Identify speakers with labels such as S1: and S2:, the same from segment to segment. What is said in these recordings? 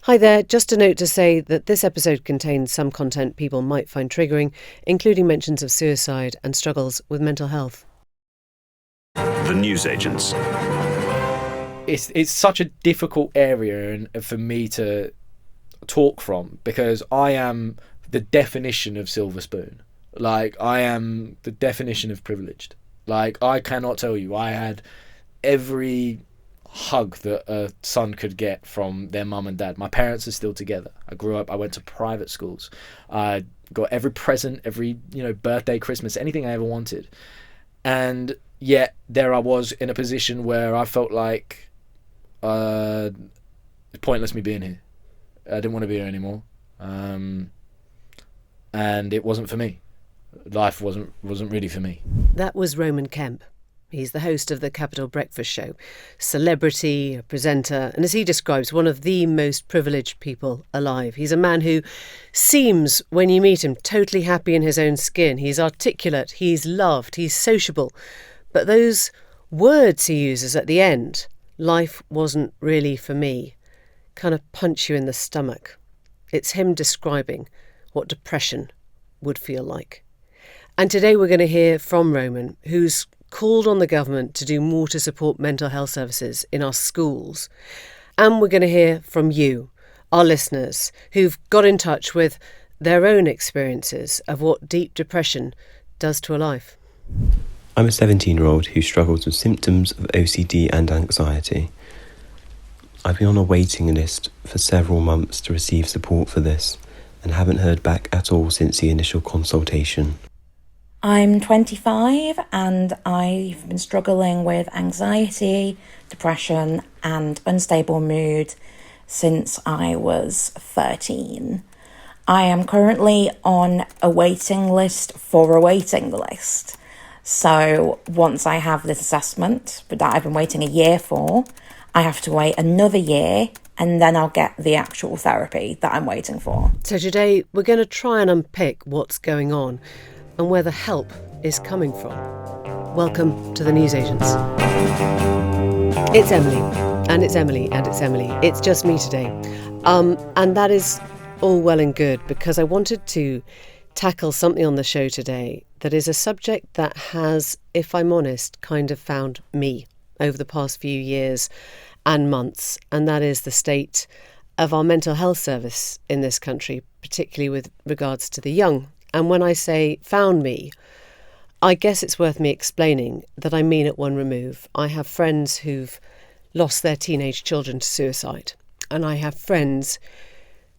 S1: Hi there, just a note to say that this episode contains some content people might find triggering, including mentions of suicide and struggles with mental health.
S2: The Newsagents.
S3: It's such a difficult area for me to talk from, because I am the definition of silver spoon. Like, I am the definition of privileged. Like, I cannot tell you, I had every hug that a son could get from their mum and dad. My parents are still together. I went to private schools. I got every present, every birthday, Christmas, anything I ever wanted. And yet there I was in a position where I felt like it's pointless me being here. I didn't want to be here anymore. And it wasn't for me. Life wasn't really for me.
S1: That was Roman Kemp. He's the host of the Capital Breakfast Show, celebrity, a presenter, and as he describes, one of the most privileged people alive. He's a man who seems, when you meet him, totally happy in his own skin. He's articulate, he's loved, he's sociable. But those words he uses at the end, life wasn't really for me, kind of punch you in the stomach. It's him describing what depression would feel like. And today we're going to hear from Roman, who's called on the government to do more to support mental health services in our schools. And we're going to hear from you, our listeners, who've got in touch with their own experiences of what deep depression does to a life.
S4: I'm a 17-year-old who struggles with symptoms of OCD and anxiety. I've been on a waiting list for several months to receive support for this and haven't heard back at all since the initial consultation.
S5: I'm 25 and I've been struggling with anxiety, depression and unstable mood since I was 13. I am currently on a waiting list for a waiting list. So once I have this assessment that I've been waiting a year for, I have to wait another year and then I'll get the actual therapy that I'm waiting for.
S1: So today we're going to try and unpick what's going on and where the help is coming from. Welcome to the Newsagents. It's Emily, and it's Emily, and it's Emily. It's just me today. And that is all well and good, because I wanted to tackle something on the show today that is a subject that has, if I'm honest, kind of found me over the past few years and months, and that is the state of our mental health service in this country, particularly with regards to the young. And when I say found me, I guess it's worth me explaining that I mean at one remove. I have friends who've lost their teenage children to suicide. And I have friends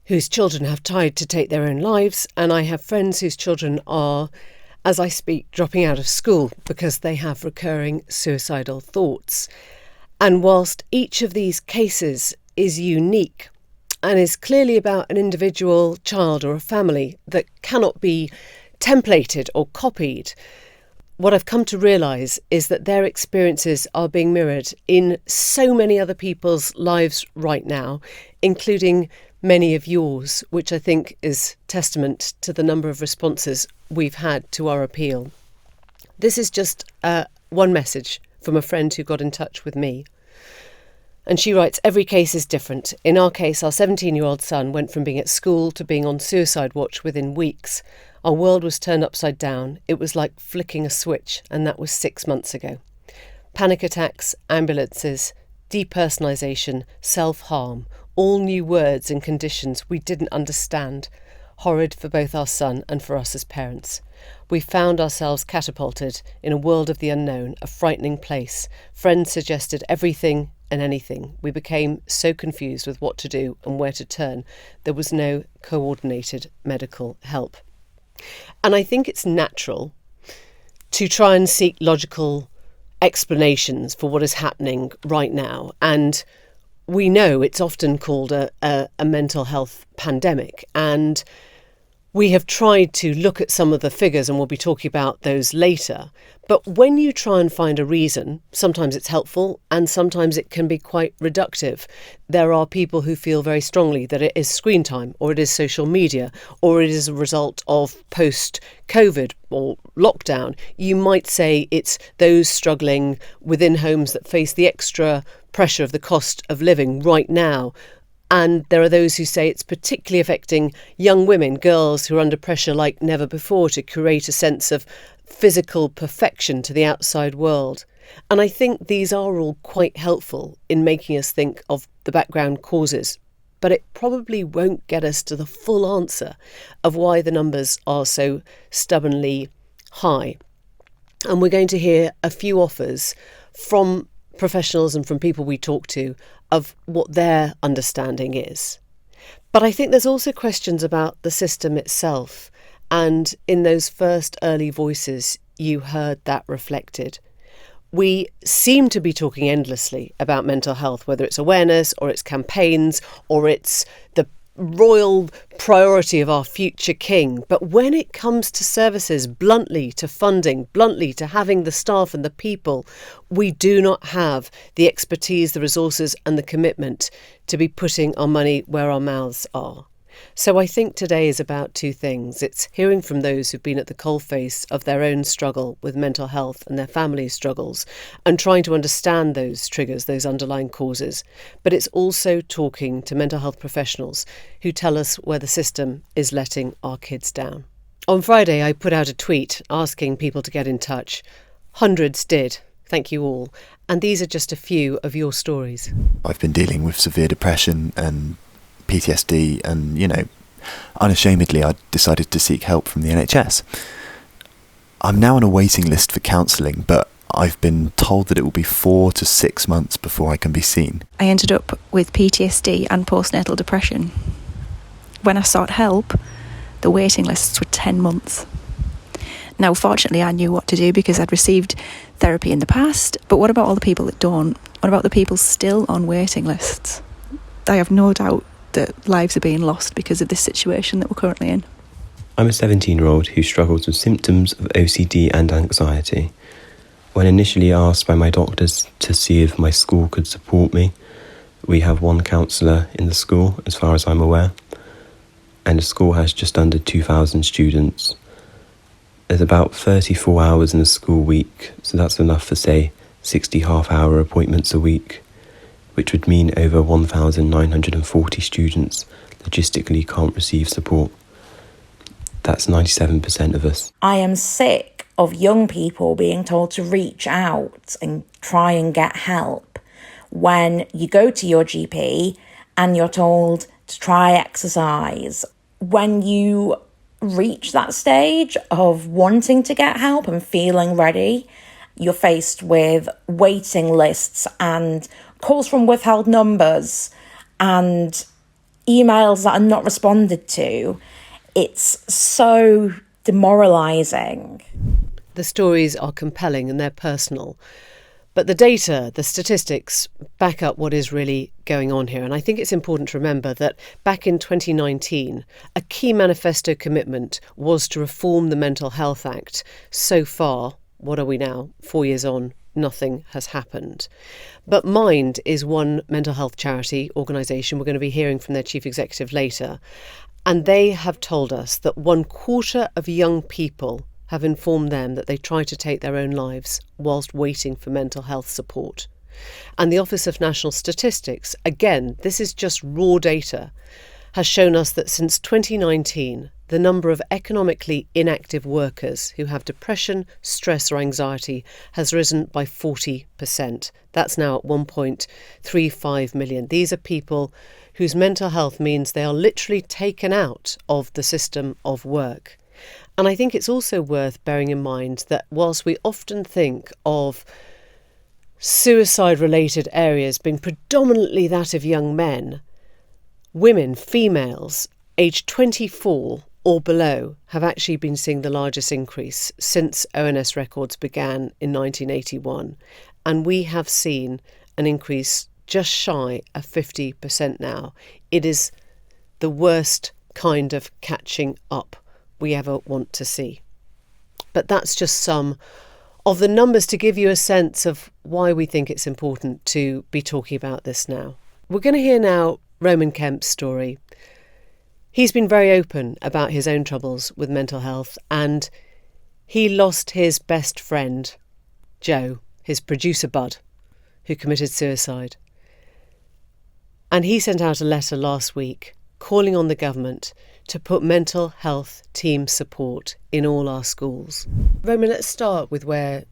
S1: whose children have tried to take their own lives. And I have friends whose children are, as I speak, dropping out of school because they have recurring suicidal thoughts. And whilst each of these cases is unique, and is clearly about an individual child or a family that cannot be templated or copied, what I've come to realise is that their experiences are being mirrored in so many other people's lives right now, including many of yours, which I think is testament to the number of responses we've had to our appeal. This is just one message from a friend who got in touch with me. And she writes, every case is different. In our case, our 17-year-old son went from being at school to being on suicide watch within weeks. Our world was turned upside down. It was like flicking a switch, and that was 6 months ago. Panic attacks, ambulances, depersonalisation, self-harm, all new words and conditions we didn't understand. Horrid for both our son and for us as parents. We found ourselves catapulted in a world of the unknown, a frightening place. Friends suggested everything and anything. We became so confused with what to do and where to turn. There was no coordinated medical help. And I think it's natural to try and seek logical explanations for what is happening right now. And we know it's often called a mental health pandemic. And we have tried to look at some of the figures, and we'll be talking about those later. But when you try and find a reason, sometimes it's helpful and sometimes it can be quite reductive. There are people who feel very strongly that it is screen time, or it is social media, or it is a result of post-COVID or lockdown. You might say it's those struggling within homes that face the extra pressure of the cost of living right now. And there are those who say it's particularly affecting young women, girls who are under pressure like never before to create a sense of physical perfection to the outside world. And I think these are all quite helpful in making us think of the background causes. But it probably won't get us to the full answer of why the numbers are so stubbornly high. And we're going to hear a few offers from professionals and from people we talk to of what their understanding is. But I think there's also questions about the system itself. And in those first early voices, you heard that reflected. We seem to be talking endlessly about mental health, whether it's awareness or it's campaigns or it's the royal priority of our future king. But when it comes to services, bluntly to funding, bluntly to having the staff and the people, we do not have the expertise, the resources and the commitment to be putting our money where our mouths are. So I think today is about two things. It's hearing from those who've been at the coalface of their own struggle with mental health and their family's struggles and trying to understand those triggers, those underlying causes. But it's also talking to mental health professionals who tell us where the system is letting our kids down. On Friday, I put out a tweet asking people to get in touch. Hundreds did. Thank you all. And these are just a few of your stories.
S6: I've been dealing with severe depression and PTSD and, unashamedly I decided to seek help from the NHS. I'm now on a waiting list for counselling, but I've been told that it will be 4 to 6 months before I can be seen.
S7: I ended up with PTSD and postnatal depression. When I sought help, the waiting lists were 10 months. Now, fortunately, I knew what to do because I'd received therapy in the past, but what about all the people that don't? What about the people still on waiting lists? I have no doubt that lives are being lost because of this situation that we're currently in.
S4: I'm a 17-year-old who struggles with symptoms of OCD and anxiety. When initially asked by my doctors to see if my school could support me, we have one counsellor in the school, as far as I'm aware, and the school has just under 2,000 students. There's about 34 hours in a school week, so that's enough for, say, 60 half-hour appointments a week, which would mean over 1,940 students logistically can't receive support. That's 97% of us.
S5: I am sick of young people being told to reach out and try and get help when you go to your GP and you're told to try exercise. When you reach that stage of wanting to get help and feeling ready, you're faced with waiting lists and calls from withheld numbers and emails that are not responded to. It's so demoralising.
S1: The stories are compelling and they're personal. But the data, the statistics, back up what is really going on here. And I think it's important to remember that back in 2019, a key manifesto commitment was to reform the Mental Health Act. So far, what are we now? 4 years on, nothing has happened. But Mind is one mental health charity organisation. We're going to be hearing from their chief executive later. And they have told us that 1/4 of young people have informed them that they try to take their own lives whilst waiting for mental health support. And the Office of National Statistics, again, this is just raw data, has shown us that since 2019, the number of economically inactive workers who have depression, stress or anxiety has risen by 40%. That's now at 1.35 million. These are people whose mental health means they are literally taken out of the system of work. And I think it's also worth bearing in mind that whilst we often think of suicide-related areas being predominantly that of young men, women, females, aged 24 or below have actually been seeing the largest increase since ONS records began in 1981. And we have seen an increase just shy of 50% now. It is the worst kind of catching up we ever want to see. But that's just some of the numbers to give you a sense of why we think it's important to be talking about this now. We're going to hear now Roman Kemp's story. He's been very open about his own troubles with mental health, and he lost his best friend, Joe, his producer bud, who committed suicide. And he sent out a letter last week calling on the government to put mental health team support in all our schools. Roman, let's start with where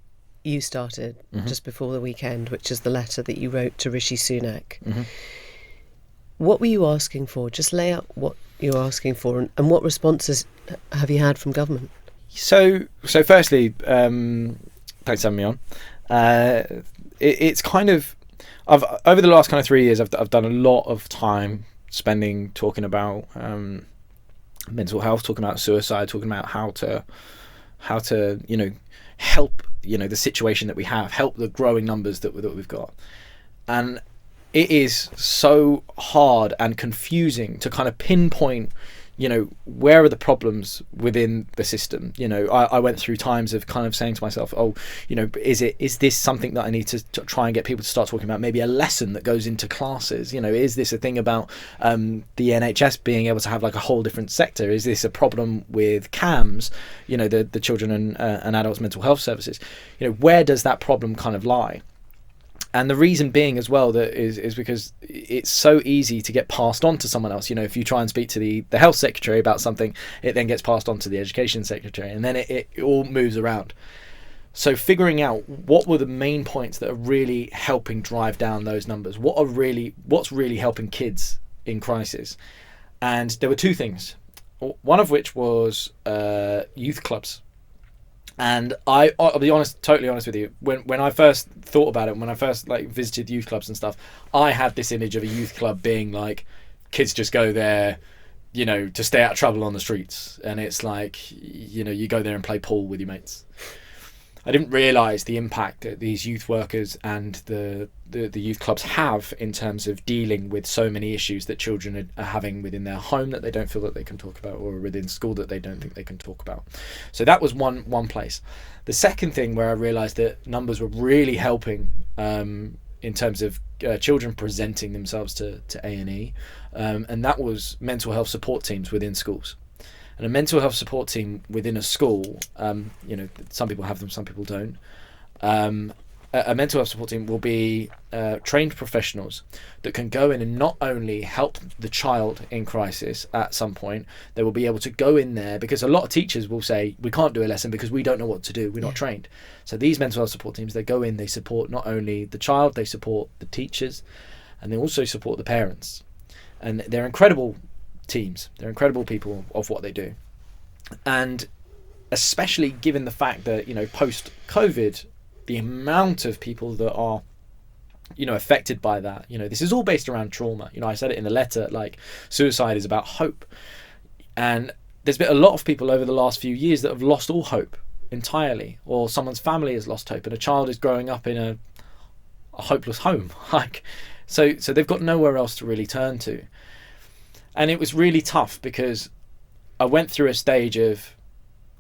S1: you started just before the weekend, which is the letter that you wrote to Rishi Sunak. What were you asking for? Just lay out what you're asking for, and what responses have you had from government?
S3: So firstly, thanks for having me on. It's kind of, over the last kind of 3 years, I've done a lot of time spending talking about mental health, talking about suicide, talking about how to help the situation that we have, help the growing numbers that we've got. And it is so hard and confusing to kind of pinpoint where are the problems within the system. I went through times of kind of saying to myself, is this something that I need to try and get people to start talking about? Maybe a lesson that goes into classes. Is this a thing about the NHS being able to have like a whole different sector? Is this a problem with CAMS, the children and adults mental health services? Where does that problem kind of lie? And the reason being as well that is because it's so easy to get passed on to someone else. If you try and speak to the health secretary about something, it then gets passed on to the education secretary, and then it all moves around. So figuring out what were the main points that are really helping drive down those numbers, what's really helping kids in crisis. And there were two things, one of which was youth clubs. And I'll be totally honest with you. When I first thought about it, when I first visited youth clubs and stuff, I had this image of a youth club being like kids just go there, to stay out of trouble on the streets, and it's like you go there and play pool with your mates. I didn't realise the impact that these youth workers and the youth clubs have in terms of dealing with so many issues that children are having within their home that they don't feel that they can talk about, or within school that they don't think they can talk about. So that was one place. The second thing where I realised that numbers were really helping in terms of children presenting themselves to A&E, and that was mental health support teams within schools. And a mental health support team within a school, some people have them, some people don't. A mental health support team will be trained professionals that can go in and not only help the child in crisis at some point, they will be able to go in there, because a lot of teachers will say, we can't do a lesson because we don't know what to do, we're not trained. So these mental health support teams, they go in, they support not only the child, they support the teachers, and they also support the parents. And they're incredible teams, they're incredible people of what they do. And especially given the fact that post-COVID, the amount of people that are affected by that, this is all based around trauma. I said it in the letter, like suicide is about hope, and there's been a lot of people over the last few years that have lost all hope entirely, or someone's family has lost hope, and a child is growing up in a hopeless home, so they've got nowhere else to really turn to. And it was really tough because I went through a stage of,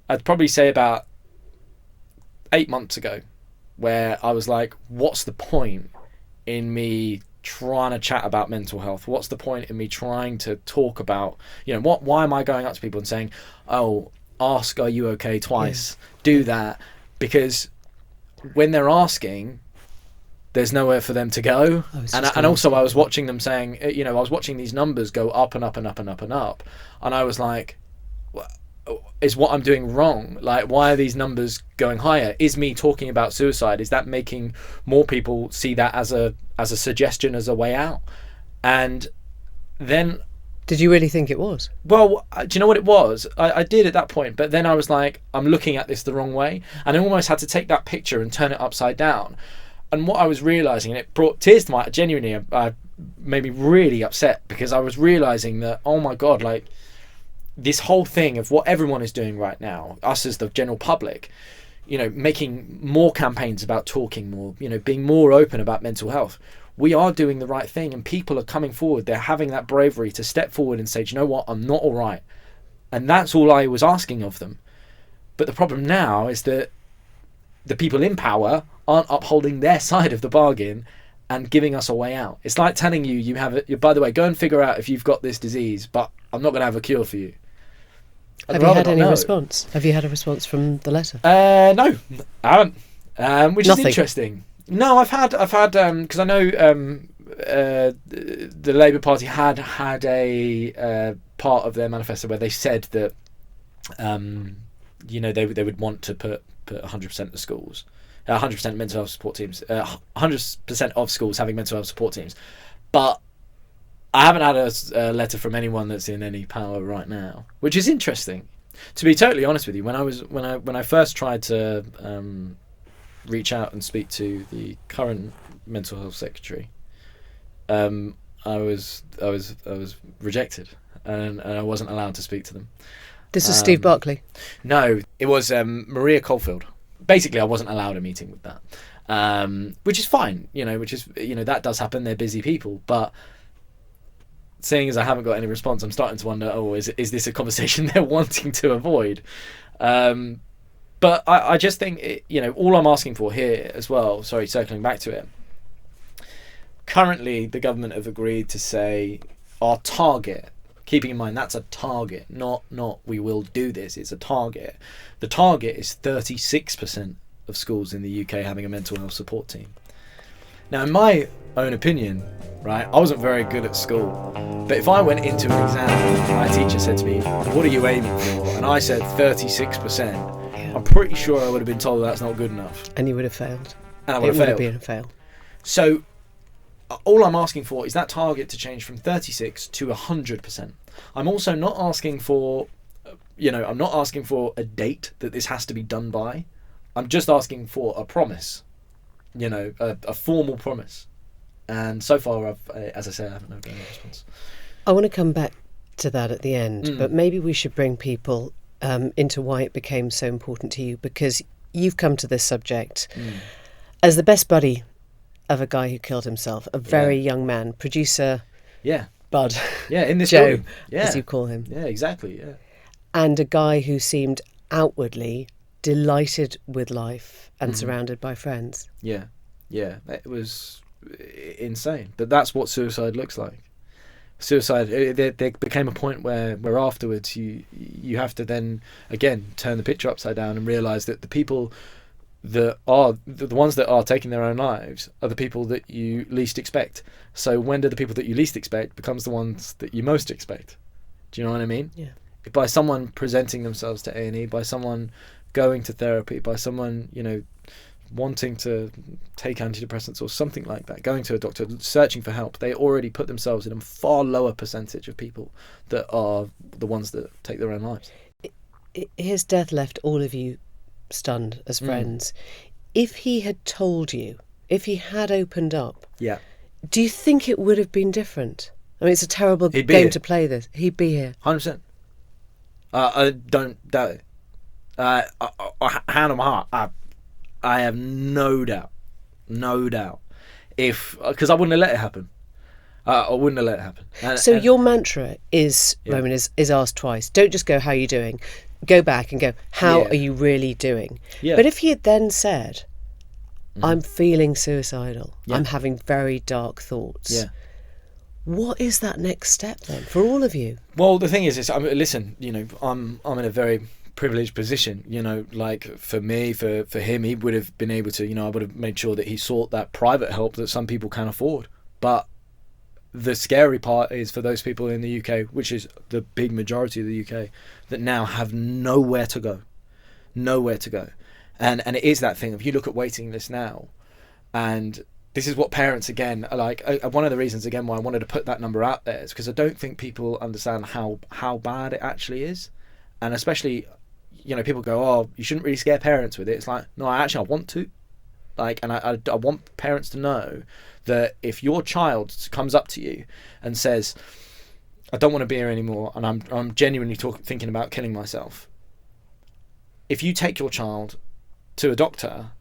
S3: I'd probably say about 8 months ago, where I was like, what's the point in me trying to chat about mental health? What's the point in me trying to talk about, why am I going up to people and saying, ask, are you okay twice? Yeah. Do that. Because when they're asking, there's nowhere for them to go. And also I was watching them saying, I was watching these numbers go up and up and up and up and up. And I was like, is what I'm doing wrong? Like, why are these numbers going higher? Is me talking about suicide, is that making more people see that as a suggestion, as a way out? And then...
S1: Did you really think it was?
S3: Well, do you know what it was? I did at that point, but then I was like, I'm looking at this the wrong way. And I almost had to take that picture and turn it upside down. And what I was realising, and it brought tears to my... Genuinely, made me really upset, because I was realising that, oh my God, like, this whole thing of what everyone is doing right now, us as the general public, making more campaigns about talking more, being more open about mental health. We are doing the right thing, and people are coming forward. They're having that bravery to step forward and say, do you know what, I'm not all right. And that's all I was asking of them. But the problem now is that the people in power aren't upholding their side of the bargain and giving us a way out. It's like telling you have it. By the way, go and figure out if you've got this disease, but I'm not going to have a cure for you.
S1: Have you had any response? Have you had a response from the letter?
S3: No, I haven't. Which
S1: Nothing.
S3: Is interesting. No, I've had because I know the Labour Party had a part of their manifesto where they said that they would want to put 100% of schools, 100% mental health support teams, 100% of schools having mental health support teams. But I haven't had a letter from anyone that's in any power right now, which is interesting. To be totally honest with you, when I first tried to reach out and speak to the current mental health secretary, I was rejected, and I wasn't allowed to speak to them.
S1: This was Steve Barclay?
S3: No, it was Maria Caulfield. Basically, I wasn't allowed a meeting with that, which is fine. That does happen. They're busy people, but seeing as I haven't got any response, I'm starting to wonder, is this a conversation they're wanting to avoid? But I just think, all I'm asking for here as well, sorry, circling back to it, currently the government have agreed to say our target, keeping in mind that's a target, not we will do this, it's a target. The target is 36% of schools in the UK having a mental health support team. Now, in my own opinion, right, I wasn't very good at school, but if I went into an exam and my teacher said to me, what are you aiming for? And I said 36%, I'm pretty sure I would have been told that's not good enough.
S1: And you would have failed.
S3: And I would have
S1: been a fail.
S3: So all I'm asking for is that target to change from 36 to 100%. I'm also not asking for, I'm not asking for a date that this has to be done by. I'm just asking for a promise, a formal promise. And so far, as I say, I haven't had any response.
S1: I want to come back to that at the end, but maybe we should bring people into why it became so important to you, because you've come to this subject as the best buddy of a guy who killed himself, a very young man, producer, Bud,
S3: in this
S1: Joe,
S3: building.
S1: as you call him.
S3: Yeah, exactly, yeah.
S1: And a guy who seemed outwardly delighted with life and surrounded by friends.
S3: Yeah, it was insane. But that's what suicide looks like. Suicide, there became a point where afterwards you have to then again turn the picture upside down and realise that the people that are the ones that are taking their own lives are the people that you least expect. So when do the people that you least expect becomes the ones that you most expect? Do you know what I mean?
S1: Yeah.
S3: By someone presenting themselves to A&E, by someone going to therapy, by someone wanting to take antidepressants or something like that, going to a doctor, searching for help, they already put themselves in a far lower percentage of people that are the ones that take their own lives.
S1: His death left all of you stunned as friends. If he had told you, if he had opened up, do you think it would have been different? I mean, it's a terrible game to play this. He'd be here.
S3: 100%. I don't doubt it. Hand on my heart, I have no doubt, because I wouldn't have let it happen. I wouldn't have let it happen.
S1: So your mantra is, Roman, is asked twice. Don't just go, how are you doing? Go back and go, how are you really doing? Yeah. But if he had then said, I'm feeling suicidal, I'm having very dark thoughts, what is that next step then for all of you?
S3: Well, the thing is listen, I'm in a very privileged position, like for me, for him, he would have been able to, I would have made sure that he sought that private help that some people can afford. But the scary part is for those people in the UK, which is the big majority of the UK, that now have nowhere to go. And it is that thing, if you look at waiting lists now, and this is what parents, again, are like, one of the reasons, again, why I wanted to put that number out there is because I don't think people understand how bad it actually is. And especially, people go, oh, you shouldn't really scare parents with it. It's like, no, I want to. And I want parents to know that if your child comes up to you and says, I don't want to be here anymore, and I'm genuinely thinking about killing myself, if you take your child to a doctor,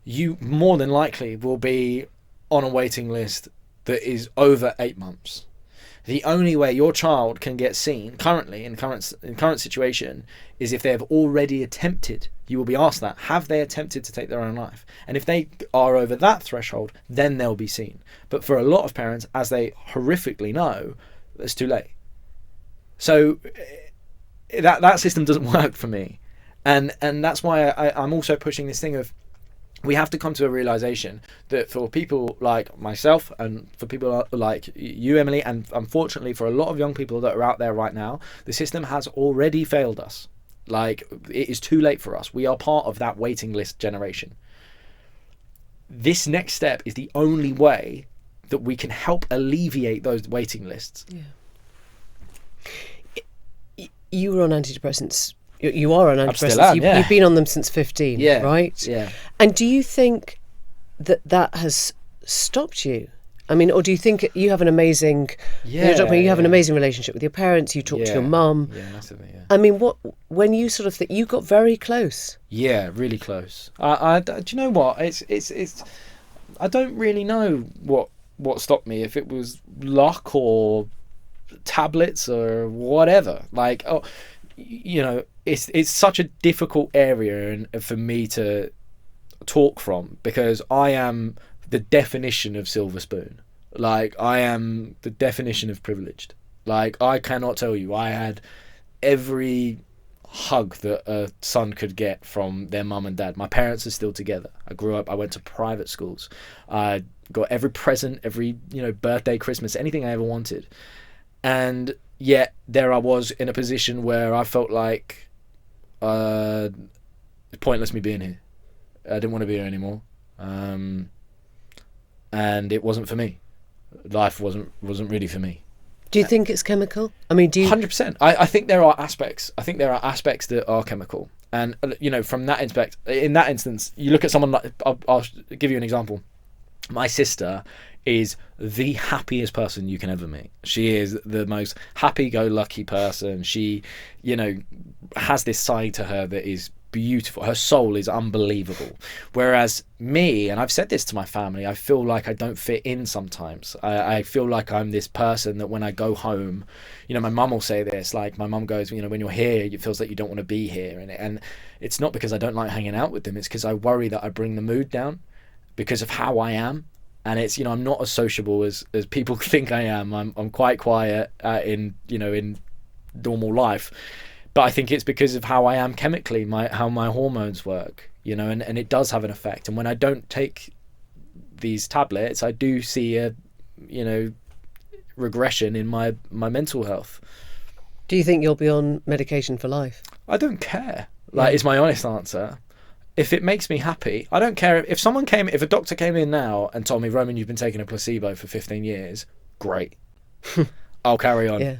S3: you more than likely will be on a waiting list that is over 8 months. The only way your child can get seen currently in current situation is if they have already attempted. You will be asked that. Have they attempted to take their own life? And if they are over that threshold, then they'll be seen. But for a lot of parents, as they horrifically know, it's too late. So that system doesn't work for me. And that's why I'm also pushing this thing of we have to come to a realization that for people like myself and for people like you, Emily, and unfortunately for a lot of young people that are out there right now, the system has already failed us. Like, it is too late for us. We are part of that waiting list generation. This next step is the only way that we can help alleviate those waiting lists.
S1: Yeah. You were on antidepressants. You are on antidepressants.
S3: Still am, yeah.
S1: You've been on them since 15, right?
S3: Yeah.
S1: And do you think that has stopped you? I mean, or do you think you have an amazing, you have an amazing relationship with your parents, you talk to your mum?
S3: Yeah, massively, yeah.
S1: I mean, when you sort of think, you got very close.
S3: Yeah, really close. Do you know what? It's I don't really know what stopped me, if it was luck or tablets or whatever. Like, it's such a difficult area for me to talk from, because I am the definition of silver spoon. Like, I am the definition of privileged. Like, I cannot tell you, I had every hug that a son could get from their mum and dad. My parents are still together. I went to private schools. I got every present, every birthday, Christmas, anything I ever wanted. And yet there I was in a position where I felt like it's pointless me being here. I didn't want to be here anymore. And it wasn't for me. Life wasn't really for me.
S1: Do you think it's chemical? I mean, do you...
S3: 100%. I think there are aspects. I think there are aspects that are chemical. And, from that in that instance, you look at someone like... I'll give you an example. My sister is the happiest person you can ever meet. She is the most happy-go-lucky person. She, has this side to her that is beautiful. Her soul is unbelievable. Whereas me, and I've said this to my family, I feel like I don't fit in sometimes. I feel like I'm this person that when I go home, my mum will say this, like, my mum goes, when you're here, it feels like you don't want to be here. And it's not because I don't like hanging out with them, it's because I worry that I bring the mood down because of how I am. And it's, I'm not as sociable as people think I am. I'm quite quiet in normal life. But I think it's because of how I am chemically, how my hormones work, and it does have an effect. And when I don't take these tablets, I do see a, regression in my mental health.
S1: Do you think you'll be on medication for life?
S3: I don't care. Is my honest answer. If it makes me happy, I don't care. If a doctor came in now and told me, Roman, you've been taking a placebo for 15 years, great. I'll carry on. Yeah.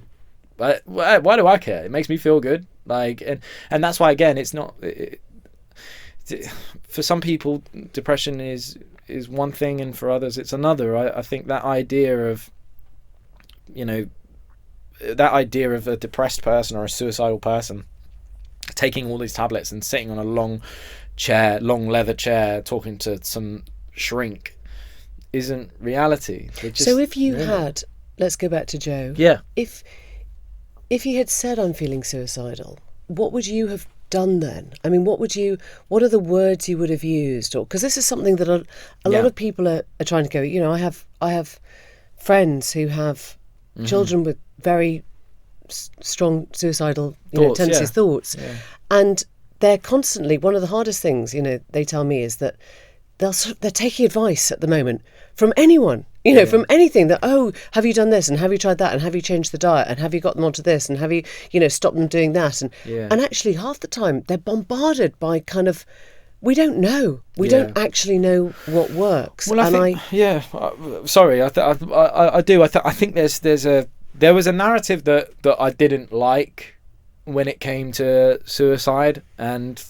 S3: But why do I care? It makes me feel good. And that's why, again, it's not... for some people, depression is one thing, and for others it's another. I think that idea of a depressed person or a suicidal person taking all these tablets and sitting on a long leather chair talking to some shrink isn't reality.
S1: So if you had... Let's go back to Joe.
S3: Yeah.
S1: If he had said, I'm feeling suicidal, what would you have done then? I mean, what are the words you would have used? Or because this is something that a lot of people are trying to go, I have friends who have children with very strong suicidal tendencies, thoughts. Yeah. And they're constantly, one of the hardest things, they tell me is that they're taking advice at the moment from anyone. From anything that, have you done this, and have you tried that, and have you changed the diet, and have you got them onto this, and have you, stopped them doing that, and actually half the time they're bombarded by kind of, we don't know, don't actually know what works.
S3: Well, I think there was a narrative that I didn't like when it came to suicide, and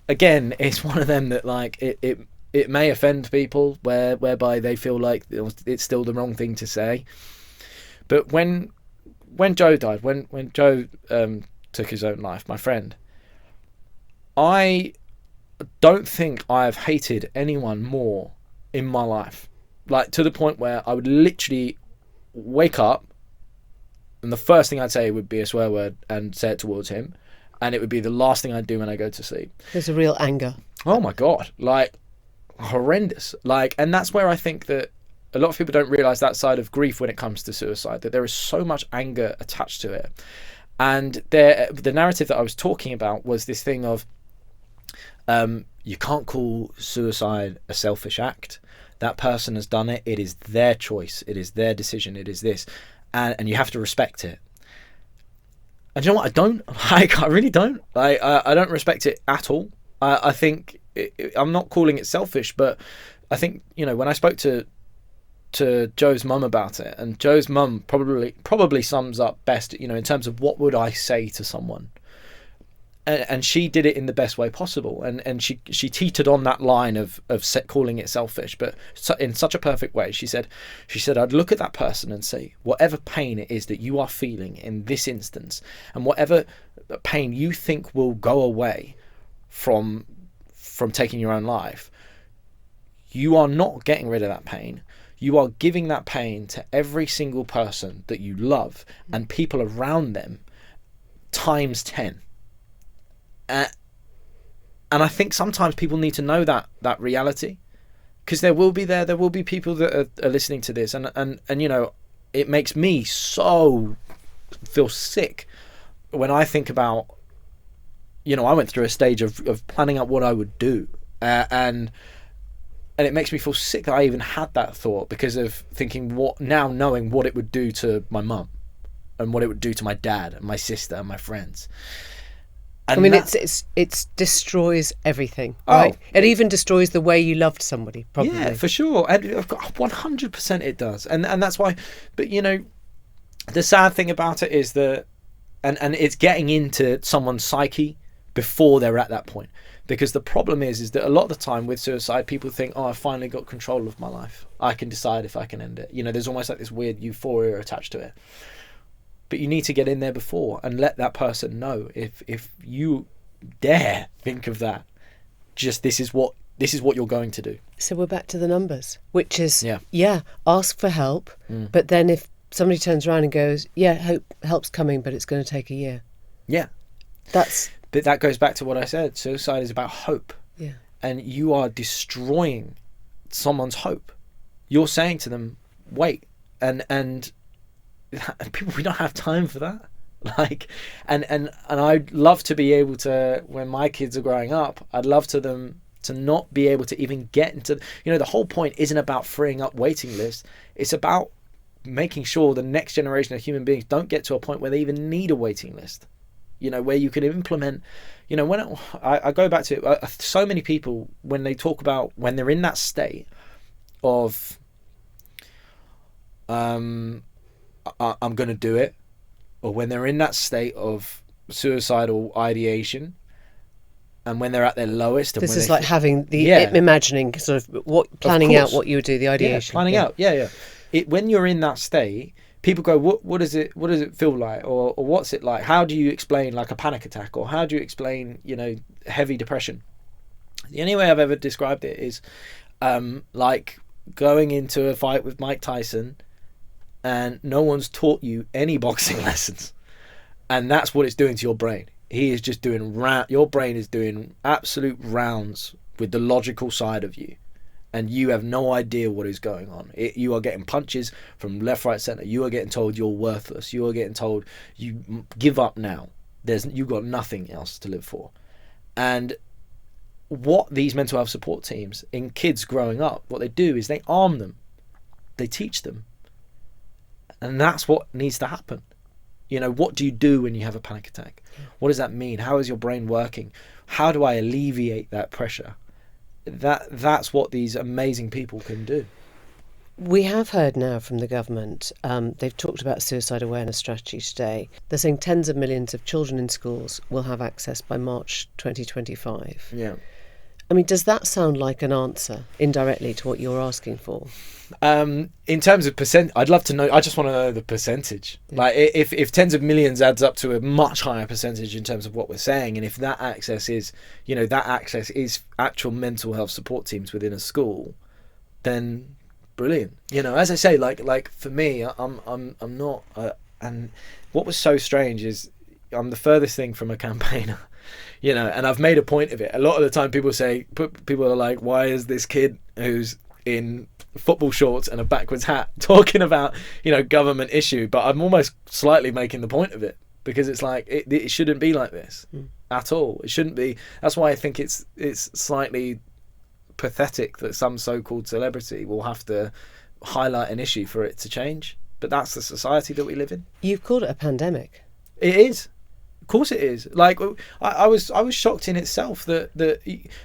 S3: again, it's one of them that it may offend people whereby they feel like it's still the wrong thing to say. But when Joe died, when Joe took his own life, my friend, I don't think I have hated anyone more in my life. To the point where I would literally wake up and the first thing I'd say would be a swear word and say it towards him. And it would be the last thing I'd do when I go to sleep.
S1: There's a real anger.
S3: Oh my God. Horrendous. And that's where I think that a lot of people don't realise that side of grief when it comes to suicide, that there is so much anger attached to it. And the narrative that I was talking about was this thing of You can't call suicide a selfish act. That person has done it. It is their choice. It is their decision. It is this. And you have to respect it. And you know what? I don't. I really don't. I don't respect it at all. I think I'm not calling it selfish, but I think, when I spoke to Joe's mum about it, and Joe's mum probably sums up best, in terms of what would I say to someone. And she did it in the best way possible, and she teetered on that line of calling it selfish, but in such a perfect way. She said I'd look at that person and say, whatever pain it is that you are feeling in this instance, and whatever pain you think will go away from taking your own life, you are not getting rid of that pain. You are giving that pain to every single person that you love and people around them times 10. And I think sometimes people need to know that reality, because there will be people that are listening to this, and it makes me so feel sick when I think about, I went through a stage of planning out what I would do, and it makes me feel sick that I even had that thought, because of thinking knowing what it would do to my mum and what it would do to my dad and my sister and my friends. And
S1: it destroys everything, right? It even destroys the way you loved somebody, probably.
S3: Yeah, for sure. And 100% it does. And that's why, but the sad thing about it is that, and it's getting into someone's psyche before they're at that point. Because the problem is that a lot of the time with suicide, people think, oh, I finally got control of my life. I can decide if I can end it. There's almost like this weird euphoria attached to it. But you need to get in there before and let that person know, if you dare think of that, just this is what you're going to do.
S1: So we're back to the numbers, which is ask for help, but then if somebody turns around and goes, help's coming, but it's going to take a year.
S3: Yeah. But that goes back to what I said. Suicide is about hope.
S1: Yeah. And
S3: you are destroying someone's hope. You're saying to them, wait, and people, we don't have time for that. And I'd love to be able to, when my kids are growing up, I'd love to them to not be able to even get into, the whole point isn't about freeing up waiting lists. It's about making sure the next generation of human beings don't get to a point where they even need a waiting list. Where you can implement, when I go back to so many people, when they talk about when they're in that state of, I'm going to do it, or when they're in that state of suicidal ideation, and when they're at their lowest. And
S1: this is like having the imagining, sort of planning out what you would do, the ideation.
S3: Planning out. When you're in that state, people go, what does it feel like, or what's it like? How do you explain like a panic attack, or how do you explain heavy depression? The only way I've ever described it is like going into a fight with Mike Tyson, and no one's taught you any boxing lessons, and that's what it's doing to your brain. He is just doing your brain is doing absolute rounds with the logical side of you, and you have no idea what is going on. You are getting punches from left, right, centre. You are getting told you're worthless. You are getting told you give up now. You've got nothing else to live for. And what these mental health support teams in kids growing up, what they do is they arm them. They teach them. And that's what needs to happen. What do you do when you have a panic attack? What does that mean? How is your brain working? How do I alleviate that pressure? That's what these amazing people can do.
S1: We have heard now from the government, they've talked about suicide awareness strategy today. They're saying tens of millions of children in schools will have access by March 2025.
S3: Yeah.
S1: I mean, does that sound like an answer indirectly to what you're asking for?
S3: In terms of percent, I'd love to know. I just want to know the percentage. Yeah. Like if tens of millions adds up to a much higher percentage in terms of what we're saying, and if that access is, actual mental health support teams within a school, then brilliant. As I say, like for me, I'm not. And what was so strange is I'm the furthest thing from a campaigner. And I've made a point of it. A lot of the time people are like, why is this kid who's in football shorts and a backwards hat talking about, government issue? But I'm almost slightly making the point of it, because it's like, it shouldn't be like this. at all. It shouldn't be. That's why I think it's slightly pathetic that some so-called celebrity will have to highlight an issue for it to change. But that's the society that we live in.
S1: You've called it a pandemic.
S3: It is. Of course it is. Like I was shocked in itself that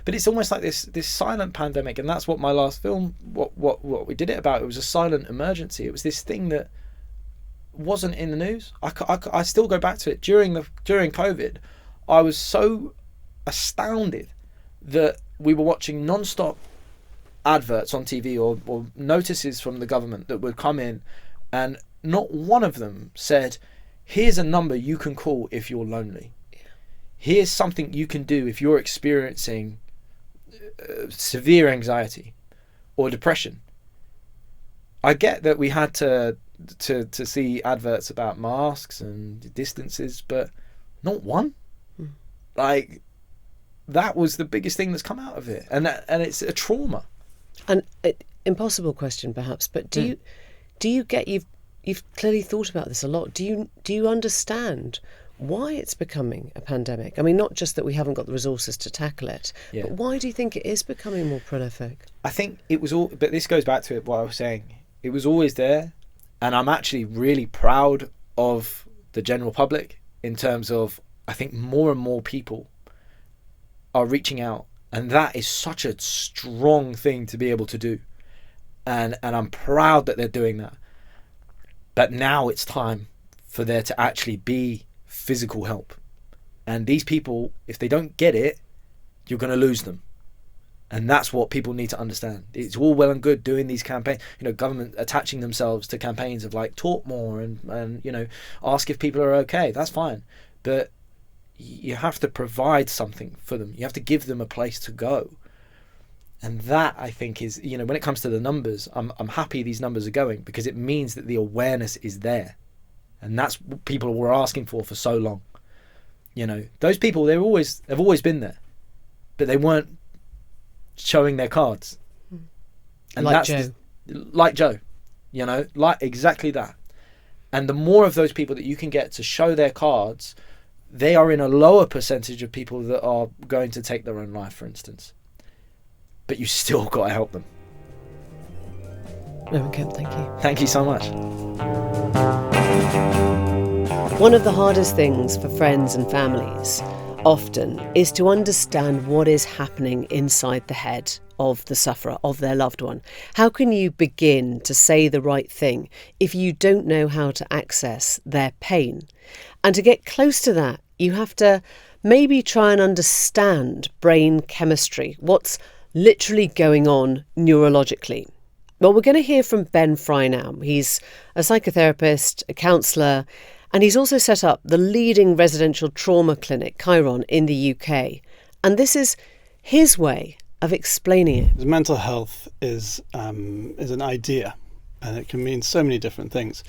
S3: but it's almost like this silent pandemic, and that's what my last film, what we did it about. It was a silent emergency. It was this thing that wasn't in the news. I still go back to it during COVID. I was so astounded that we were watching non-stop adverts on TV or notices from the government that would come in, and not one of them said, here's a number you can call if you're lonely. Here's something you can do if you're experiencing severe anxiety or depression. I get that we had to see adverts about masks and distances, but not one. Like, that was the biggest thing that's come out of it, and it's a trauma.
S1: An impossible question, perhaps, but do you get you've clearly thought about this a lot. Do you understand why it's becoming a pandemic? I mean, not just that we haven't got the resources to tackle it, but why do you think it is becoming more prolific?
S3: I think it was all, but this goes back to what I was saying. It was always there, and I'm actually really proud of the general public in terms of, I think more and more people are reaching out, and that is such a strong thing to be able to do, and I'm proud that they're doing that. But now it's time for there to actually be physical help, and these people, if they don't get it, you're going to lose them. And that's what people need to understand. It's all well and good doing these campaigns, government attaching themselves to campaigns of like talk more and ask if people are okay. That's fine, but you have to provide something for them. You have to give them a place to go. And that, I think, is, when it comes to the numbers, I'm happy these numbers are going, because it means that the awareness is there. And that's what people were asking for so long. Those people, they've always been there, but they weren't showing their cards. And
S1: like
S3: that's
S1: Joe.
S3: Like Joe, like exactly that. And the more of those people that you can get to show their cards, they are in a lower percentage of people that are going to take their own life, for instance. But you still got to help them.
S1: Roman Kemp, thank you.
S3: Thank you so much.
S1: One of the hardest things for friends and families often is to understand what is happening inside the head of the sufferer, of their loved one. How can you begin to say the right thing if you don't know how to access their pain? And to get close to that, you have to maybe try and understand brain chemistry, what's literally going on neurologically. Well, we're going to hear from Ben Fry now. He's a psychotherapist, a counsellor, and he's also set up the leading residential trauma clinic, Chiron, in the UK. And this is his way of explaining it.
S8: Mental health is an idea, and it can mean so many different things.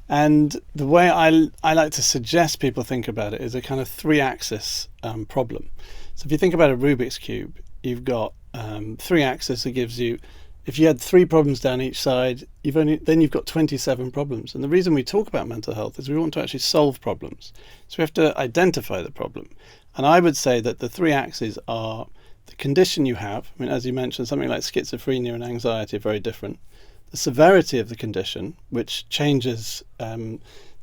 S8: And the way I like to suggest people think about it is a kind of three-axis problem. So if you think about a Rubik's Cube, you've got three axes that gives you, if you had 3 problems down each side, you've got 27 problems. And the reason we talk about mental health is we want to actually solve problems. So we have to identify the problem. And I would say that the 3 axes are the condition you have. I mean, as you mentioned, something like schizophrenia and anxiety are very different. The severity of the condition, which changes the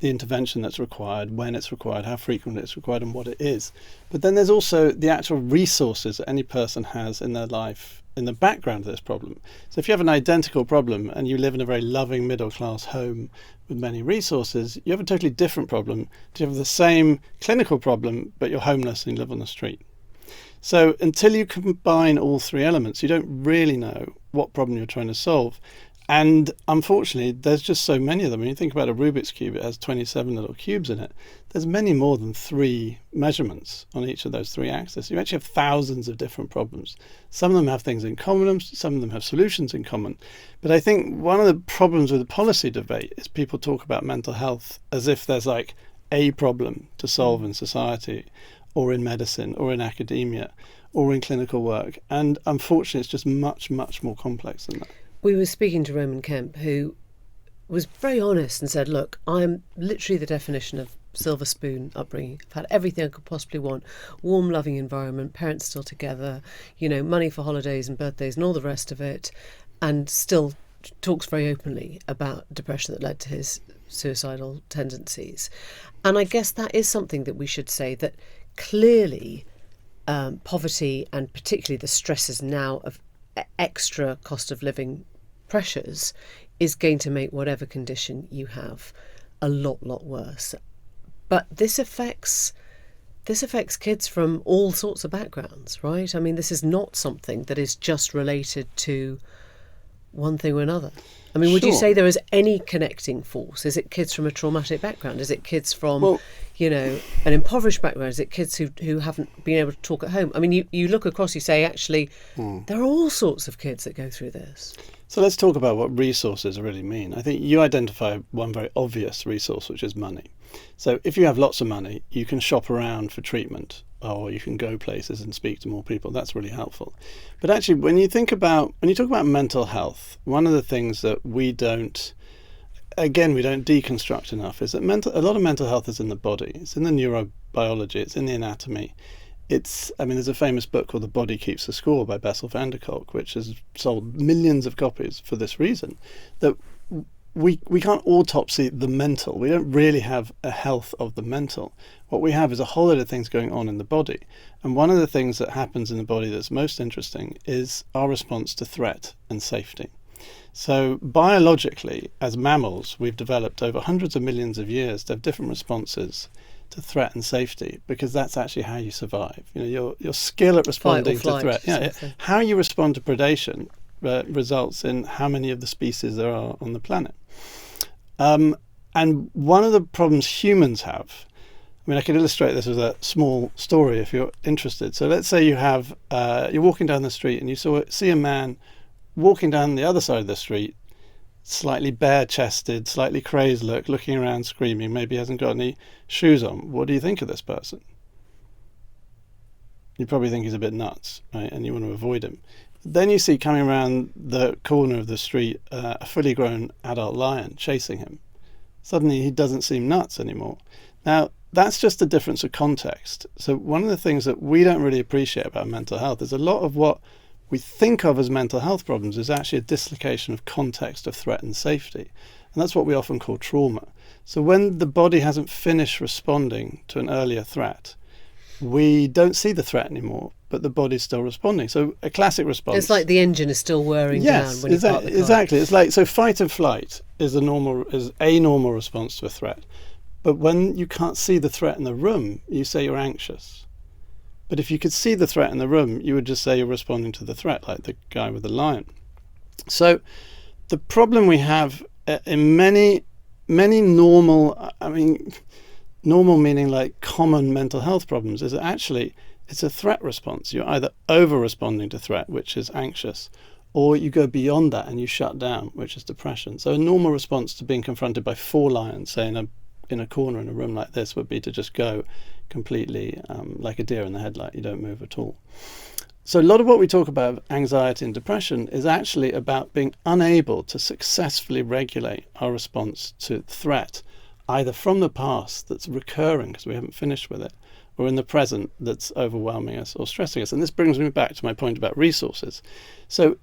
S8: intervention that's required, when it's required, how frequent it's required, and what it is. But then there's also the actual resources that any person has in their life in the background of this problem. So if you have an identical problem and you live in a very loving middle-class home with many resources, you have a totally different problem to have the same clinical problem, but you're homeless and you live on the street. So until you combine all 3 elements, you don't really know what problem you're trying to solve. And unfortunately, there's just so many of them. When you think about a Rubik's Cube, it has 27 little cubes in it. There's many more than 3 measurements on each of those 3 axes. You actually have thousands of different problems. Some of them have things in common, some of them have solutions in common. But I think one of the problems with the policy debate is people talk about mental health as if there's like a problem to solve in society, or in medicine, or in academia, or in clinical work. And unfortunately, it's just much, much more complex than that.
S1: We were speaking to Roman Kemp, who was very honest and said, look, I'm literally the definition of silver spoon upbringing. I've had everything I could possibly want. Warm, loving environment, parents still together, money for holidays and birthdays and all the rest of it, and still talks very openly about depression that led to his suicidal tendencies. And I guess that is something that we should say, that clearly poverty, and particularly the stresses now of extra cost of living pressures, is going to make whatever condition you have a lot worse. But this affects kids from all sorts of backgrounds, right? I mean, this is not something that is just related to one thing or another. I mean, would you say there is any connecting force? Is it kids from a traumatic background? Is it kids from, an impoverished background? Is it kids who haven't been able to talk at home? I mean, you look across, you say, actually, there are all sorts of kids that go through this.
S8: So let's talk about what resources really mean. I think you identify one very obvious resource, which is money. So if you have lots of money, you can shop around for treatment, or you can go places and speak to more people. That's really helpful. But actually, when you talk about mental health, one of the things that we don't deconstruct enough is that a lot of mental health is in the body. It's in the neurobiology. It's in the anatomy. There's a famous book called The Body Keeps the Score by Bessel van der Kolk, which has sold millions of copies for this reason, that we can't autopsy the mental. We don't really have a health of the mental. What we have is a whole lot of things going on in the body. And one of the things that happens in the body that's most interesting is our response to threat and safety. So biologically, as mammals, we've developed over hundreds of millions of years to have different responses to threat and safety, because that's actually how you survive. Your skill at responding to threat, how you respond to predation results in how many of the species there are on the planet. And one of the problems humans have, I can illustrate this with a small story if you're interested. So let's say you're walking down the street and you see a man walking down the other side of the street, slightly bare-chested, slightly crazed looking around, screaming, maybe hasn't got any shoes on. What do you think of this person? You probably think he's a bit nuts, right? And you want to avoid him. Then you see coming around the corner of the street a fully grown adult lion chasing him. Suddenly he doesn't seem nuts anymore. Now, that's just a difference of context. So one of the things that we don't really appreciate about mental health is a lot of what we think of as mental health problems is actually a dislocation of context of threat and safety. And that's what we often call trauma. So when the body hasn't finished responding to an earlier threat, we don't see the threat anymore, but the body's still responding. So a classic response... It's
S1: like the engine is still whirring down when you park the car.
S8: Exactly. It's like, so fight and flight is a normal response to a threat. But when you can't see the threat in the room, you say you're anxious. But if you could see the threat in the room, you would just say you're responding to the threat, like the guy with the lion. So the problem we have in many normal, normal meaning like common mental health problems, is that actually it's a threat response. You're either over-responding to threat, which is anxious, or you go beyond that and you shut down, which is depression. So a normal response to being confronted by 4 lions, say in a corner in a room like this, would be to just go completely like a deer in the headlight. You don't move at all. So a lot of what we talk about anxiety and depression is actually about being unable to successfully regulate our response to threat, either from the past that's recurring because we haven't finished with it, or in the present that's overwhelming us or stressing us. And this brings me back to my point about resources. So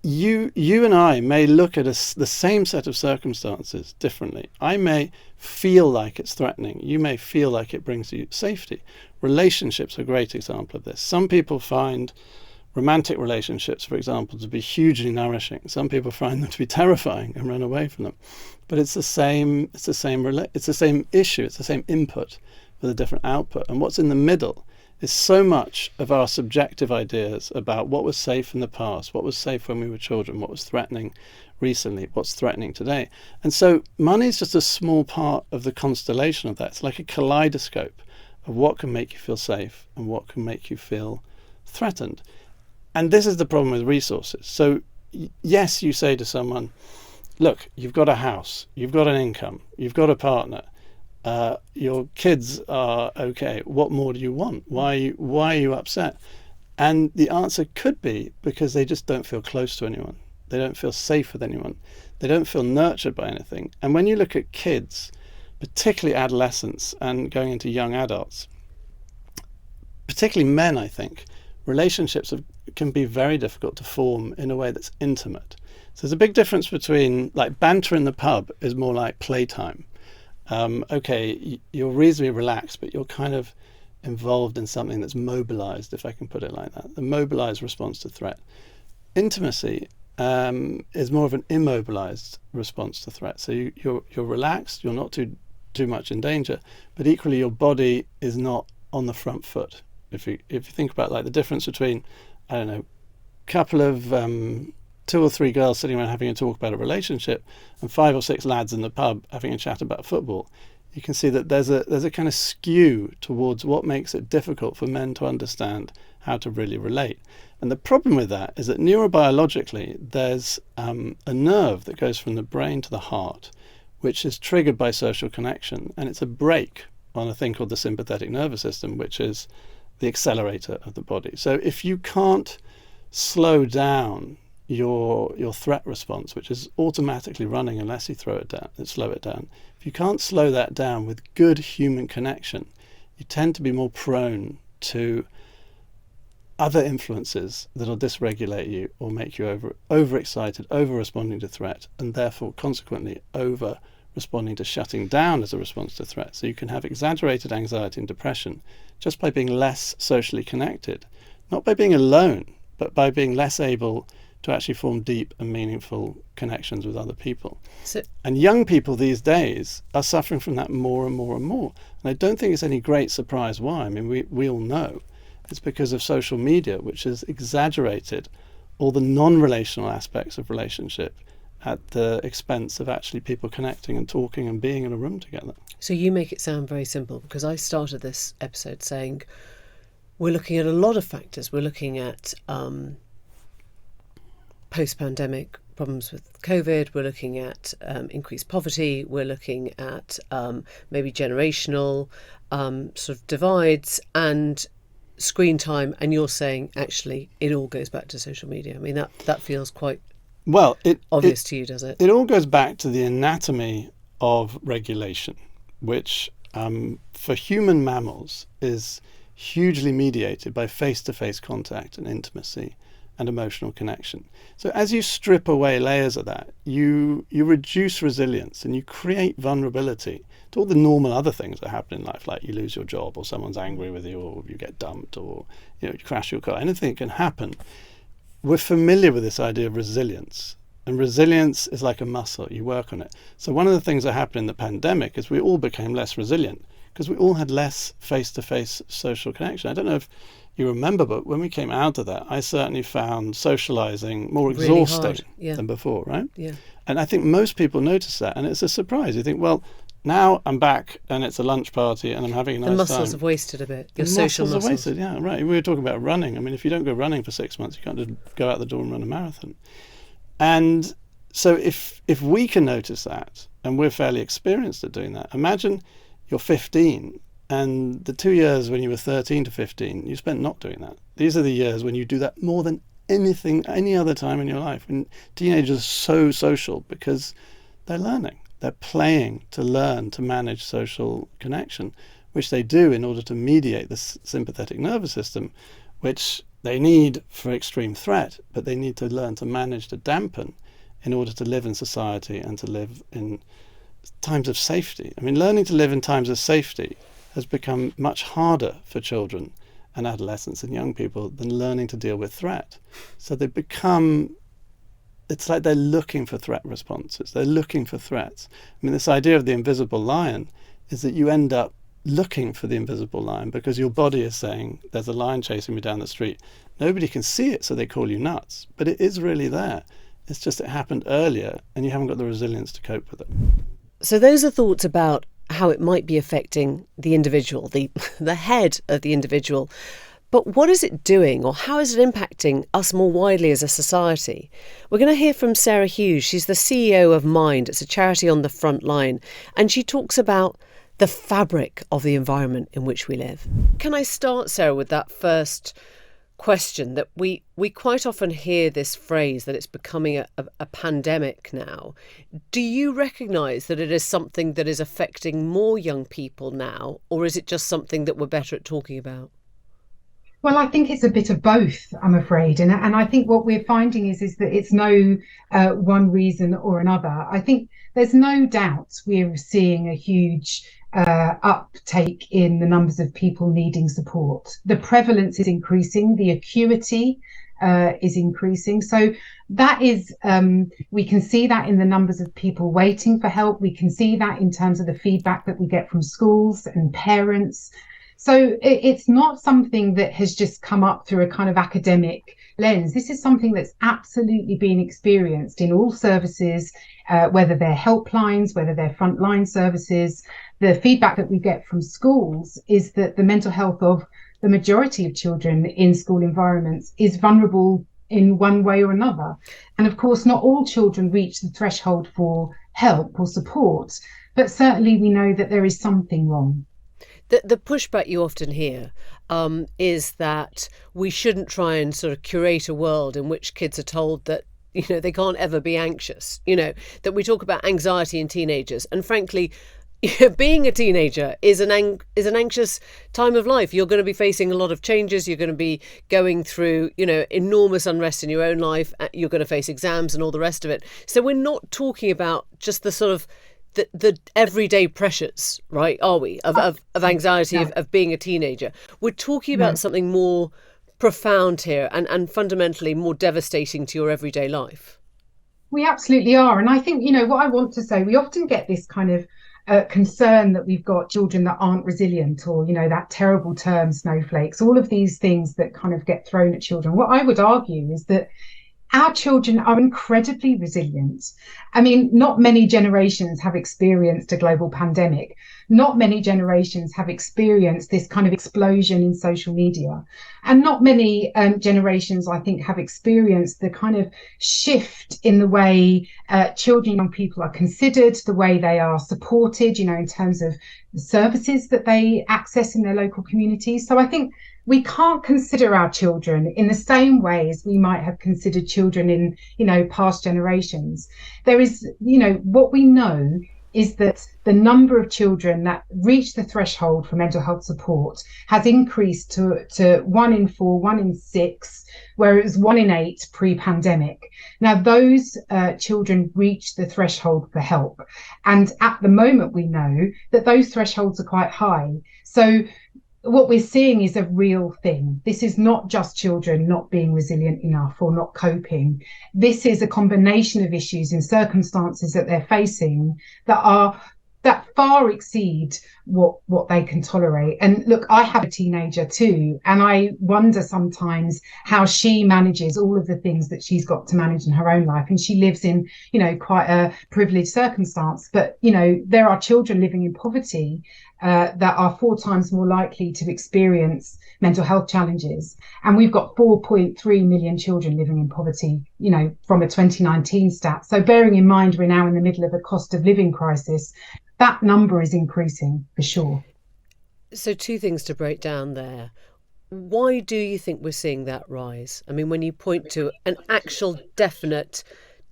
S8: you and I may look at the same set of circumstances differently. I may feel like it's threatening. You may feel like it brings you safety. Relationships are a great example of this. Some people find romantic relationships, for example, to be hugely nourishing. Some people find them to be terrifying and run away from them. But it's the same issue. It's the same input with a different output. And what's in the middle is so much of our subjective ideas about what was safe in the past, what was safe when we were children, what was threatening recently, what's threatening today. And so money is just a small part of the constellation of that. It's like a kaleidoscope of what can make you feel safe and what can make you feel threatened. And this is the problem with resources. So yes, you say to someone, look, you've got a house, you've got an income, you've got a partner, your kids are okay. What more do you want? Why are you upset? And the answer could be because they just don't feel close to anyone. They don't feel safe with anyone. They don't feel nurtured by anything. And when you look at kids, particularly adolescents and going into young adults, particularly men, I think, relationships can be very difficult to form in a way that's intimate. So there's a big difference between, like, banter in the pub is more like playtime. Okay, you're reasonably relaxed, but you're kind of involved in something that's mobilized, if I can put it like that, the mobilized response to threat. Intimacy is more of an immobilized response to threat. So you're relaxed, you're not too much in danger, but equally your body is not on the front foot. If you think about, like, the difference between, I don't know, a couple of 2 or 3 girls sitting around having a talk about a relationship and 5 or 6 lads in the pub having a chat about football, you can see that there's a kind of skew towards what makes it difficult for men to understand how to really relate. And the problem with that is that neurobiologically there's a nerve that goes from the brain to the heart, which is triggered by social connection, and it's a brake on a thing called the sympathetic nervous system, which is the accelerator of the body. So if you can't slow down your threat response, which is automatically running unless you slow it down. If you can't slow that down with good human connection, you tend to be more prone to other influences that will dysregulate you or make you overexcited, over-responding to threat, and therefore consequently over-responding to shutting down as a response to threat. So you can have exaggerated anxiety and depression just by being less socially connected, not by being alone, but by being less able to actually form deep and meaningful connections with other people. And young people these days are suffering from that more and more and more. And I don't think it's any great surprise why. I mean, we all know. It's because of social media, which has exaggerated all the non-relational aspects of relationship at the expense of actually people connecting and talking and being in a room together.
S1: So you make it sound very simple, because I started this episode saying we're looking at a lot of factors. We're looking at post-pandemic problems with COVID, we're looking at increased poverty, we're looking at maybe generational sort of divides and screen time, and you're saying actually it all goes back to social media. I mean, that feels quite obvious to you, does it? It
S8: all goes back to the anatomy of regulation, which for human mammals is hugely mediated by face-to-face contact and intimacy and emotional connection. So as you strip away layers of that, you reduce resilience and you create vulnerability to all the normal other things that happen in life, like you lose your job or someone's angry with you or you get dumped or you crash your car. Anything can happen. We're familiar with this idea of resilience, and resilience is like a muscle. You work on it. So one of the things that happened in the pandemic is we all became less resilient because we all had less face-to-face social connection. I don't know if you remember, but when we came out of that, I certainly found socializing more exhausting than before, right?
S1: Yeah.
S8: And I think most people notice that, and it's a surprise. You think, well, now I'm back and it's a lunch party and I'm having a nice time.
S1: The muscles have wasted a bit. Your social muscles
S8: are wasted, yeah, right. We were talking about running. I mean, if you don't go running for 6 months, you can't just go out the door and run a marathon. And so if we can notice that, and we're fairly experienced at doing that, imagine you're 15 and the 2 years when you were 13 to 15, you spent not doing that. These are the years when you do that more than any other time in your life. And teenagers are so social because they're learning. They're playing to learn to manage social connection, which they do in order to mediate the sympathetic nervous system, which they need for extreme threat, but they need to learn to manage to dampen in order to live in society and to live in times of safety. I mean, learning to live in times of safety has become much harder for children and adolescents and young people than learning to deal with threat. So they become, it's like they're looking for threat responses. They're looking for threats. I mean, this idea of the invisible lion is that you end up looking for the invisible lion because your body is saying, there's a lion chasing me down the street. Nobody can see it, so they call you nuts. But it is really there. It's just it happened earlier and you haven't got the resilience to cope with it.
S1: So those are thoughts about how it might be affecting the individual, the head of the individual. But what is it doing, or how is it impacting us more widely as a society? We're going to hear from Sarah Hughes. She's the CEO of Mind. It's a charity on the front line. And she talks about the fabric of the environment in which we live. Can I start, Sarah, with that first question that we quite often hear this phrase that it's becoming a pandemic now. Do you recognise that it is something that is affecting more young people now, or is it just something that we're better at talking about?
S9: Well, I think it's a bit of both, I'm afraid. And I think what we're finding is that it's no one reason or another. I think there's no doubt we're seeing a huge uptake in the numbers of people needing support. The prevalence is increasing, the acuity is increasing. So that is, we can see that in the numbers of people waiting for help. We can see that in terms of the feedback that we get from schools and parents. So it's not something that has just come up through a kind of academic lens. This is something that's absolutely been experienced in all services, whether they're helplines, whether they're frontline services. The feedback that we get from schools is that the mental health of the majority of children in school environments is vulnerable in one way or another. And of course, not all children reach the threshold for help or support, but certainly we know that there is something wrong.
S1: The pushback you often hear is that we shouldn't try and sort of curate a world in which kids are told that, they can't ever be anxious, that we talk about anxiety in teenagers. And frankly, being a teenager is an anxious time of life. You're going to be facing a lot of changes. You're going to be going through, enormous unrest in your own life. You're going to face exams and all the rest of it. So we're not talking about just the sort of the everyday pressures, right, are we, of anxiety, of being a teenager. We're talking about something more profound here and fundamentally more devastating to your everyday life.
S9: We absolutely are. And I think, what I want to say, we often get this kind of concern that we've got children that aren't resilient, or, that terrible term snowflakes, all of these things that kind of get thrown at children. What I would argue is that our children are incredibly resilient. I mean, not many generations have experienced a global pandemic. Not many generations have experienced this kind of explosion in social media. And not many generations, I think, have experienced the kind of shift in the way children, young people are considered, the way they are supported, in terms of the services that they access in their local communities. So I think we can't consider our children in the same way as we might have considered children in, past generations. There is, what we know is that the number of children that reach the threshold for mental health support has increased to 1 in 4, 1 in 6, where it was 1 in 8 pre-pandemic. Now, those children reach the threshold for help. And at the moment, we know that those thresholds are quite high. So what we're seeing is a real thing. This is not just children not being resilient enough or not coping. This is a combination of issues and circumstances that they're facing that far exceed what they can tolerate. And look, I have a teenager too, and I wonder sometimes how she manages all of the things that she's got to manage in her own life. And she lives in, quite a privileged circumstance. But, there are children living in poverty that are 4 times more likely to experience mental health challenges. And we've got 4.3 million children living in poverty, from a 2019 stat. So bearing in mind we're now in the middle of a cost of living crisis, that number is increasing for sure.
S1: So 2 things to break down there. Why do you think we're seeing that rise? I mean, when you point to an actual definite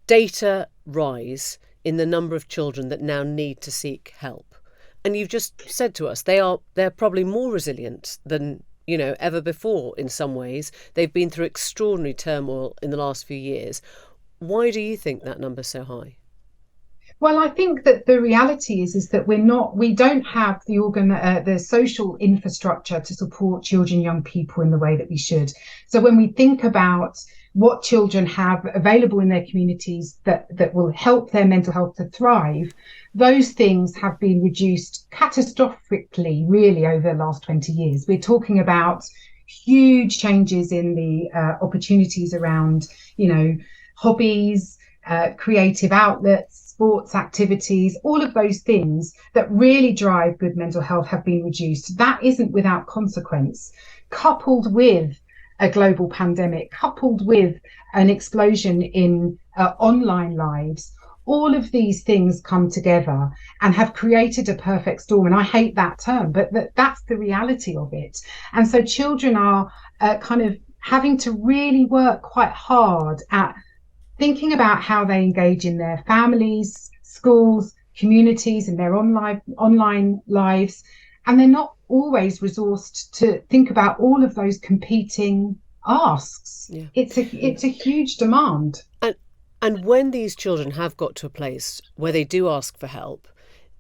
S1: data rise in the number of children that now need to seek help, and you've just said to us they're probably more resilient than ever before in some ways. They've been through extraordinary turmoil in the last few years. Why do you think that number's so high?
S9: Well, I think that the reality is that we don't have the social infrastructure to support children, young people in the way that we should. So when we think about what children have available in their communities that will help their mental health to thrive, those things have been reduced catastrophically, really, over the last 20 years. We're talking about huge changes in the opportunities around, hobbies, creative outlets, sports activities, all of those things that really drive good mental health have been reduced. That isn't without consequence, coupled with a global pandemic, coupled with an explosion in online lives. All of these things come together and have created a perfect storm. And I hate that term, but that's the reality of it. And so children are kind of having to really work quite hard at thinking about how they engage in their families, schools, communities, and their online lives. And they're not always resourced to think about all of those competing asks. Yeah. It's a huge demand.
S1: And when these children have got to a place where they do ask for help,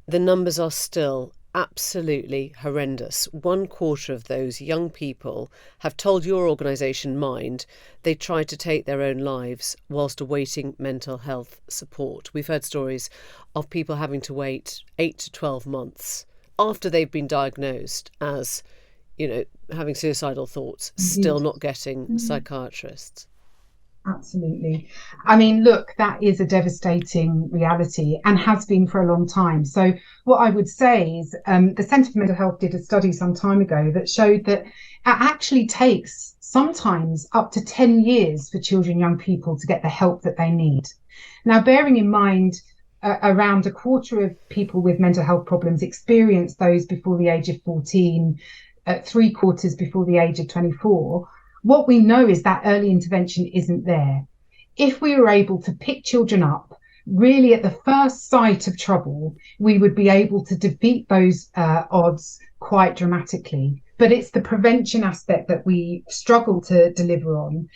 S1: the numbers are still absolutely horrendous. 1/4 of those young people have told your organisation, Mind, they tried to take their own lives whilst awaiting mental health support. We've heard stories of people having to wait 8 to 12 months after they've been diagnosed as, having suicidal thoughts, still not getting psychiatrists.
S9: Absolutely. I mean, look, that is a devastating reality and has been for a long time. So what I would say is the Centre for Mental Health did a study some time ago that showed that it actually takes sometimes up to 10 years for children and young people to get the help that they need. Now, bearing in mind, around 1/4 of people with mental health problems experience those before the age of 14, 3/4 before the age of 24. What we know is that early intervention isn't there. If we were able to pick children up really at the first sight of trouble, we would be able to defeat those odds quite dramatically. But it's the prevention aspect that we struggle to deliver on.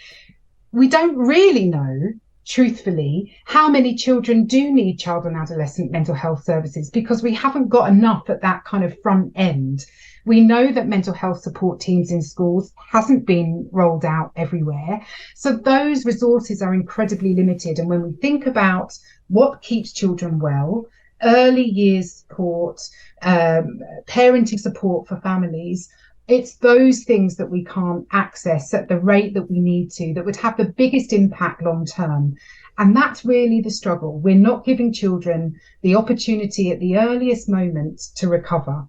S9: We don't really know, truthfully, how many children do need child and adolescent mental health services because we haven't got enough at that kind of front end. We know that mental health support teams in schools hasn't been rolled out everywhere. So those resources are incredibly limited. And when we think about what keeps children well, early years support, parenting support for families, it's those things that we can't access at the rate that we need to, that would have the biggest impact long term. And that's really the struggle. We're not giving children the opportunity at the earliest moment to recover.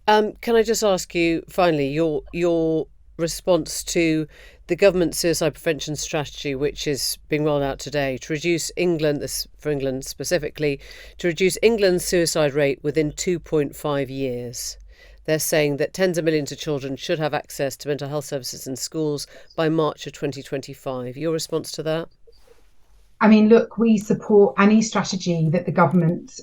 S1: Can I just ask you, finally, your response to the government suicide prevention strategy, which is being rolled out today, to reduce for England specifically, to reduce England's suicide rate within 2.5 years? They're saying that tens of millions of children should have access to mental health services in schools by March of 2025. Your response to that?
S9: I mean, look, we support any strategy that the government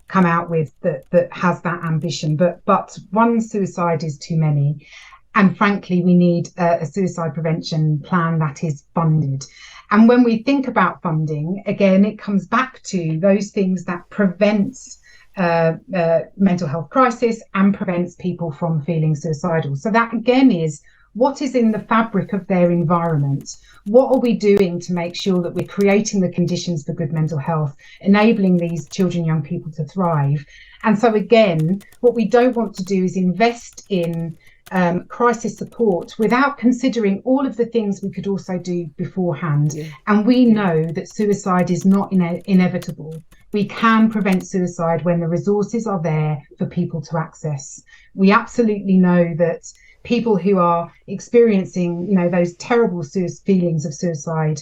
S9: come out with that has that ambition, but one suicide is too many, and frankly we need a suicide prevention plan that is funded. And when we think about funding, again, it comes back to those things that prevents mental health crisis and prevents people from feeling suicidal. So that again is what is in the fabric of their environment. What are we doing to make sure that we're creating the conditions for good mental health, enabling these children, young people to thrive? And so again, what we don't want to do is invest in crisis support without considering all of the things we could also do beforehand. Yeah. And we know that suicide is not inevitable. We can prevent suicide when the resources are there for people to access. We absolutely know that people who are experiencing, those terrible feelings of suicide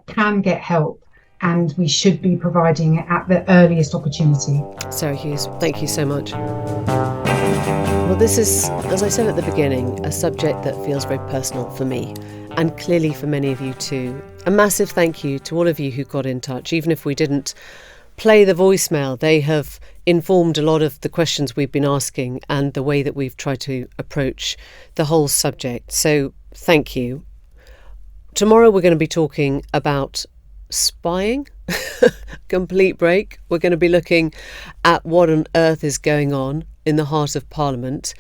S9: can get help, and we should be providing it at the earliest opportunity.
S1: Sarah Hughes, thank you so much. Well, this is, as I said at the beginning, a subject that feels very personal for me, and clearly for many of you too. A massive thank you to all of you who got in touch. Even if we didn't play the voicemail, they have informed a lot of the questions we've been asking and the way that we've tried to approach the whole subject. So thank you. Tomorrow we're going to be talking about spying. Complete break. We're going to be looking at what on earth is going on in the heart of Parliament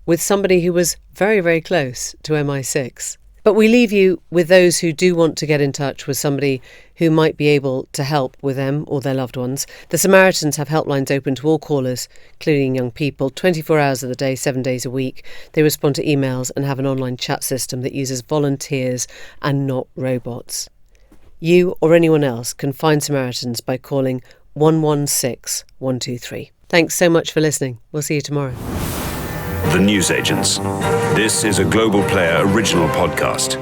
S1: with somebody who was very, very close to MI6. But we leave you with those who do want to get in touch with somebody who might be able to help with them or their loved ones. The Samaritans have helplines open to all callers, including young people, 24 hours of the day, 7 days a week. They respond to emails and have an online chat system that uses volunteers and not robots. You or anyone else can find Samaritans by calling 116 123. Thanks so much for listening. We'll see you tomorrow.
S2: The Newsagents. This is a Global Player original podcast.